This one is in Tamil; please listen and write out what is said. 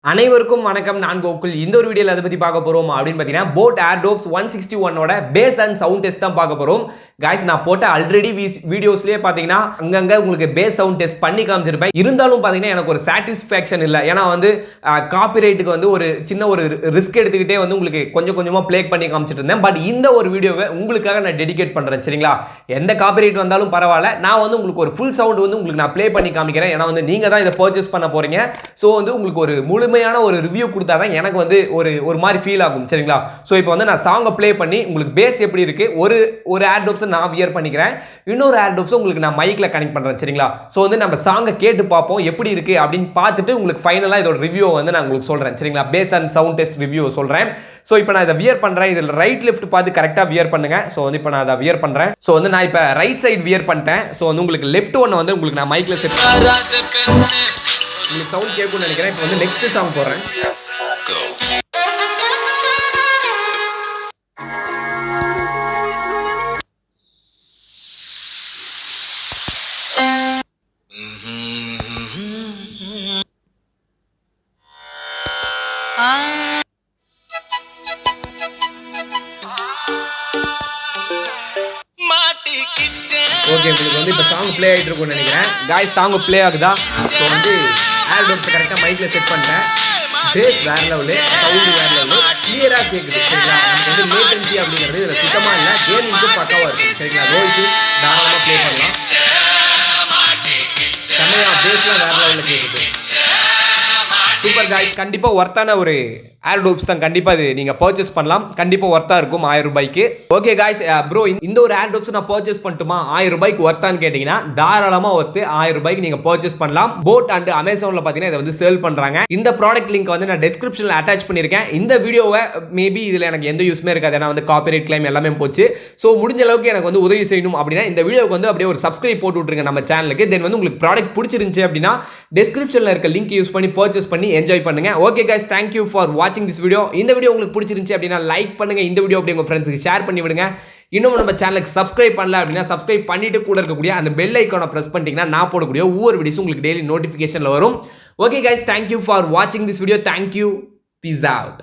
அனைவருக்கும் வணக்கம். நான் கோகுல். இந்த ஒரு வீடியோல எதை பத்தி பார்க்க போறோம் அப்படின்னு பார்த்தீங்கன்னா, போட் ஏர்டோப்ஸ் 161 ஓட பேஸ் அண்ட் சவுண்ட் டெஸ்ட் தான் பார்க்க போறோம். गाइस நான் போட்ட ஆல்ரெடி வீடியோஸ்லயே பாத்தீங்கன்னா அங்கங்க உங்களுக்கு பேஸ் சவுண்ட் டெஸ்ட் பண்ணி காமிச்சிருப்பேன். இருந்தாலும் பாத்தீங்கன்னா எனக்கு ஒரு சாட்டிஸ்ஃபேக்ஷன் இல்ல. ஏன்னா வந்து காப்பிரைட்டுக்கு வந்து ஒரு சின்ன ஒரு ரிஸ்க் எடுத்துக்கிட்டே வந்து உங்களுக்கு கொஞ்சம் கொஞ்சமா ப்ளே பண்ணி காமிச்சிட்டு இருந்தேன். பட் இந்த ஒரு வீடியோவை உங்களுக்காக நான் டெடிகேட் பண்றேன். சரிங்களா? எந்த காப்பிரைட் வந்தாலும் பரவாயில்ல. நான் வந்து உங்களுக்கு ஒரு ஃபுல் சவுண்ட் வந்து உங்களுக்கு நான் ப்ளே பண்ணி காமிக்கிறேன். ஏன்னா வந்து நீங்க தான் இதை பர்ச்சேஸ் பண்ண போறீங்க. ஸோ வந்து உங்களுக்கு ஒரு முழுமையான ஒரு ரிவ்யூ கொடுத்தாதான் எனக்கு வந்து ஒரு மாதிரி ஃபீல் ஆகும். சரிங்களா? ஸோ இப்போ வந்து நான் சாங்கை ப்ளே பண்ணி உங்களுக்கு பேஸ் எப்படி இருக்கு ஒரு ஏர்டோப்ஸ் நான் வியர் பண்ணிக்கிறேன். இன்னொரு ஏர்டோப்ஸ் உங்களுக்கு நான் மைக்ல கனெக்ட் பண்றேன். சரிங்களா? சோ வந்து நம்ம சாங்கை கேட்டு பார்ப்போம் எப்படி இருக்கு அப்படின்னு பார்த்துட்டு உங்களுக்கு ஃபைனலா இதோட ரிவ்யூ வந்து நான் உங்களுக்கு சொல்றேன். சரிங்களா? Bass and sound test review சொல்றேன். சோ இப்போ நான் இதை வியர் பண்றேன். இதில் ரைட் லெஃப்ட் பார்த்து கரெக்டா வியர் பண்ணுங்க. சோ வந்து இப்போ நான் அதை வியர் பண்றேன். சோ வந்து நான் இப்போ ரைட் சைடு வியர் பண்ணிட்டேன். சோ வந்து உங்களுக்கு லெஃப்ட் ஒன் வந்து உங்களுக்கு நான் மைக்ல செட் உங்களுக்கு சவுண்ட் கேட்கும்னு நினைக்கிறேன். இப்போ வந்து நெக்ஸ்ட் சாங் போடுறேன். ஓகே, உங்களுக்கு வந்து இப்போ சாங் ப்ளே ஆகிட்டு இருக்கும்னு நினைக்கிறேன். காய்ஸ் சாங் ப்ளே ஆகுதா? ஸோ வந்து ஏர்டோப்ஸ் கரெக்டாக மைக்கில் செட் பண்ணிட்டேன். பேஸ் வேற லெவலு, சவுண்டு வேற லெவலு, கிளியராக கேட்குது. சரிங்களா? நமக்கு வந்து லேட்டன்சி அப்படிங்கிறது இதில் சுத்தமாக இல்லை. கேமிங்க்கு பக்காவாக இருக்கும். சரிங்களா? ரோய்க்கு தாராளமாக ப்ளே பண்ணலாம். செம்மையாக பேஸ்லாம் வேற லெவலில் கேட்குது. சூப்பர் காய்ஸ், கண்டிப்பாக ஒர்த்தான ஒரு ஏர்டோப்ஸ் தான். கண்டிப்பாக இது நீங்கள் பர்ச்சேஸ் பண்ணலாம். கண்டிப்பாக ஒர்த்தாக இருக்கும் 1000 ரூபாய்க்கு. ஓகே காய்ஸ், ப்ரோ இந்த ஒரு ஏர்டோப்ஸ் நான் பர்ச்சேஸ் பண்ணட்டுமா? 1000 ரூபாய்க்கு ஒர்த்தான்னு கேட்டிங்கன்னா தாராளமாக ஒர்த்து. 1000 ரூபாய்க்கு நீங்கள் பர்ச்சேஸ் பண்ணலாம். போட் அண்ட் அமேசானில் பார்த்தீங்கன்னா இதை வந்து சேல் பண்ணுறாங்க. இந்த ப்ராடக்ட் லிங்க் வந்து நான் டிஸ்கிரிப்ஷனில் அட்டாச் பண்ணியிருக்கேன். இந்த வீடியோவை மேபி இதில் எனக்கு எந்த யூஸ்மே இருக்காது. ஏன்னா வந்து காப்பிரைட் கிளைம் எல்லாமே போச்சு. ஸோ முடிஞ்ச அளவுக்கு எனக்கு வந்து உதவி செய்யணும் அப்படின்னா இந்த வீடியோக்கு வந்து அப்படியே ஒரு சப்ஸ்கிரைப் போட்டு விட்டுருங்க நம்ம சேனலுக்கு. தென் வந்து உங்களுக்கு ப்ராடக்ட் பிடிச்சிருந்துச்சு அப்படின்னா டிஸ்கிரிப்ஷனில் இருக்க லிங்க் யூஸ் பண்ணி பர்ச்சேஸ் பண்ணி என்ஜாய் பண்ணுங்க. Okay guys, thank you for watching this video. இந்த வீடியோ உங்களுக்கு பிடிச்சிருந்துச்சு அப்படினா லைக் பண்ணுங்க. இந்த வீடியோ அப்படியே உங்க ஃப்ரெண்ட்ஸ்க்கு ஷேர் பண்ணி விடுங்க. இன்னும் நம்ம சேனலுக்கு சப்ஸ்கிரைப் பண்ணல அப்படினா சப்ஸ்கிரைப் பண்ணிட்டு கூட இருக்கக்கூடிய அந்த பெல் ஐகானை பிரஸ் பண்ணிட்டீங்கன்னா நான் போடக்கூடிய ஒவ்வொரு வீடியோஸும் உங்களுக்கு டெய்லி நோட்டிஃபிகேஷன்ல வரும். Okay guys, thank you for watching this video. Thank you. Peace out.